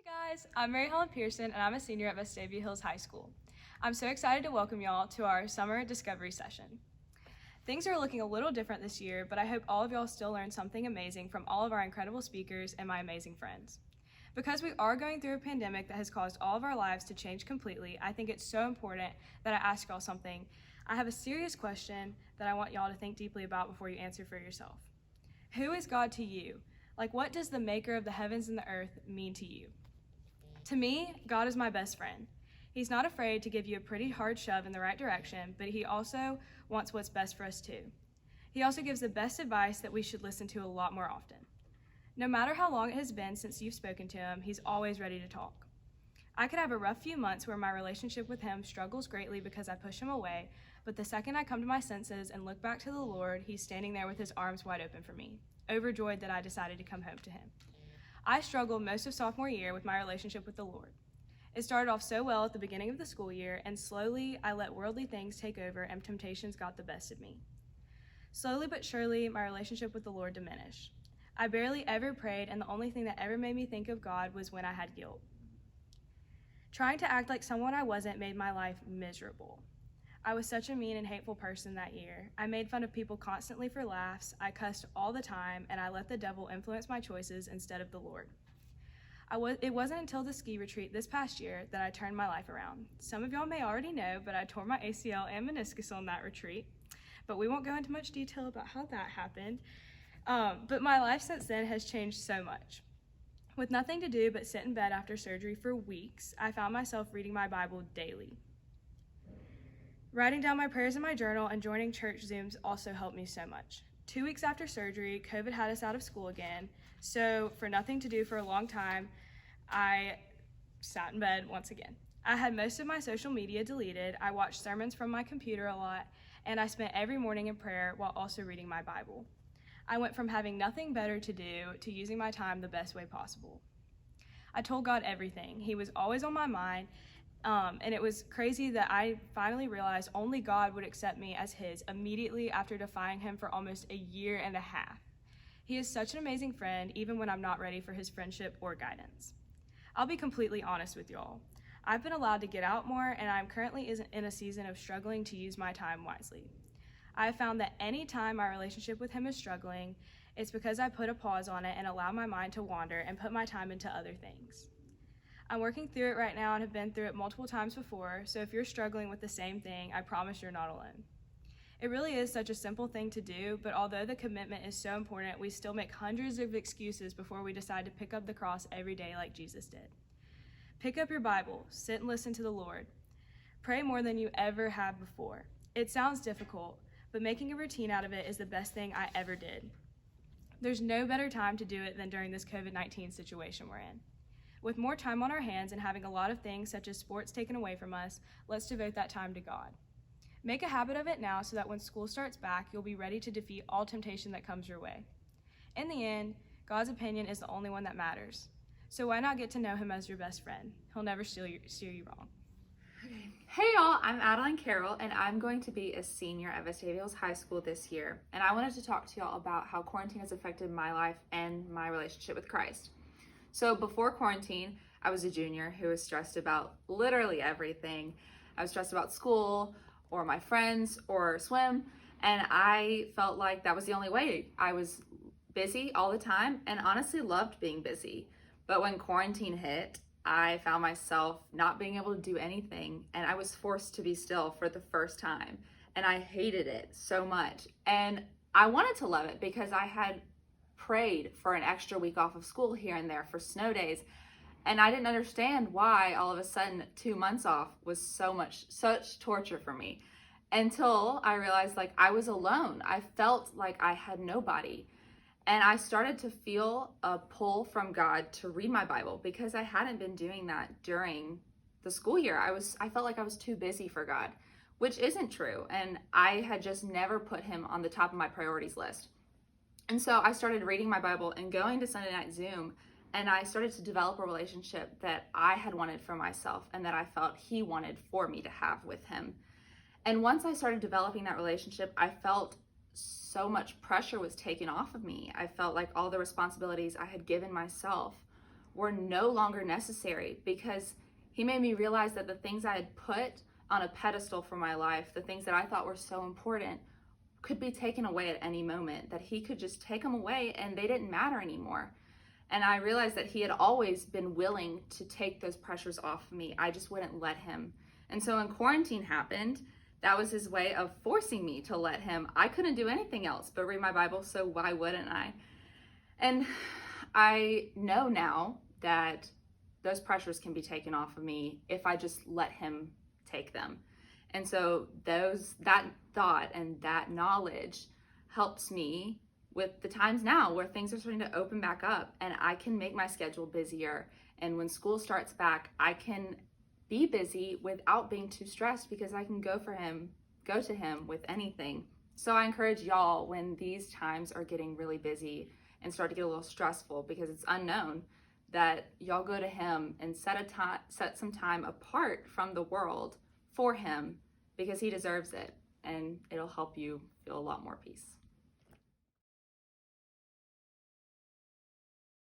Guys, I'm Helen Peerson, and I'm a senior at Vestavia Hills High School. I'm so excited to welcome y'all to our summer discovery session. Things are looking a little different this year, but I hope all of y'all still learn something amazing from all of our incredible speakers and my amazing friends. Because we are going through a pandemic that has caused all of our lives to change completely, I think it's so important that I ask y'all something. I have a serious question that I want y'all to think deeply about before you answer for yourself. Who is God to you? Like, what does the maker of the heavens and the earth mean to you? To me, God is my best friend. He's not afraid to give you a pretty hard shove in the right direction, but he also wants what's best for us too. He also gives the best advice that we should listen to a lot more often. No matter how long it has been since you've spoken to him, he's always ready to talk. I could have a rough few months where my relationship with him struggles greatly because I push him away, but the second I come to my senses and look back to the Lord, he's standing there with his arms wide open for me, overjoyed that I decided to come home to him. I struggled most of sophomore year with my relationship with the Lord. It started off so well at the beginning of the school year, and slowly I let worldly things take over and temptations got the best of me. Slowly but surely, my relationship with the Lord diminished. I barely ever prayed, and the only thing that ever made me think of God was when I had guilt. Trying to act like someone I wasn't made my life miserable. I was such a mean and hateful person that year. I made fun of people constantly for laughs, I cussed all the time, and I let the devil influence my choices instead of the Lord. It wasn't until the ski retreat this past year that I turned my life around. Some of y'all may already know, but I tore my ACL and meniscus on that retreat, but we won't go into much detail about how that happened. But my life since then has changed so much. With nothing to do but sit in bed after surgery for weeks, I found myself reading my Bible daily. Writing down my prayers in my journal and joining church Zooms also helped me so much. 2 weeks after surgery, COVID had us out of school again, so for nothing to do for a long time, I sat in bed once again. I had most of my social media deleted, I watched sermons from my computer a lot, and I spent every morning in prayer while also reading my Bible. I went from having nothing better to do to using my time the best way possible. I told God everything. He was always on my mind, and it was crazy that I finally realized only God would accept me as his immediately after defying him for almost a year and a half. He is such an amazing friend, even when I'm not ready for his friendship or guidance. I'll be completely honest with y'all. I've been allowed to get out more, and I'm currently in a season of struggling to use my time wisely. I have found that any time my relationship with him is struggling, it's because I put a pause on it and allow my mind to wander and put my time into other things. I'm working through it right now and have been through it multiple times before, so if you're struggling with the same thing, I promise you're not alone. It really is such a simple thing to do, but although the commitment is so important, we still make hundreds of excuses before we decide to pick up the cross every day like Jesus did. Pick up your Bible, sit and listen to the Lord. Pray more than you ever have before. It sounds difficult, but making a routine out of it is the best thing I ever did. There's no better time to do it than during this COVID-19 situation we're in. With more time on our hands and having a lot of things such as sports taken away from us, let's devote that time to God. Make a habit of it now so that when school starts back, you'll be ready to defeat all temptation that comes your way. In the end, God's opinion is the only one that matters. So why not get to know him as your best friend? He'll never steer you wrong. Hey y'all, I'm Adeline Carroll, and I'm going to be a senior at Vestavia Hills High School this year. And I wanted to talk to y'all about how quarantine has affected my life and my relationship with Christ. So before quarantine, I was a junior who was stressed about literally everything. I was stressed about school or my friends or swim, and I felt like that was the only way. I was busy all the time and honestly loved being busy. But when quarantine hit, I found myself not being able to do anything, and I was forced to be still for the first time, and I hated it so much. And I wanted to love it because I had prayed for an extra week off of school here and there for snow days, and I didn't understand why all of a sudden 2 months off was such torture for me, until I realized like I was alone. I felt like I had nobody. And I started to feel a pull from God to read my Bible because I hadn't been doing that during the school year. I felt like I was too busy for God, which isn't true. And I had just never put him on the top of my priorities list. And so I started reading my Bible and going to Sunday night Zoom, and I started to develop a relationship that I had wanted for myself and that I felt he wanted for me to have with him. And once I started developing that relationship, I felt so much pressure was taken off of me. I felt like all the responsibilities I had given myself were no longer necessary, because he made me realize that the things I had put on a pedestal for my life, the things that I thought were so important, could be taken away at any moment, that he could just take them away and they didn't matter anymore. And I realized that he had always been willing to take those pressures off of me. I just wouldn't let him. And so when quarantine happened, that was his way of forcing me to let him. I couldn't do anything else but read my Bible, so why wouldn't I? And I know now that those pressures can be taken off of me if I just let him take them. And so that thought and that knowledge helps me with the times now where things are starting to open back up and I can make my schedule busier. And when school starts back, I can be busy without being too stressed, because I can go to him with anything. So I encourage y'all, when these times are getting really busy and start to get a little stressful because it's unknown, that y'all go to him and set some time apart from the world for him, because he deserves it, and it'll help you feel a lot more peace.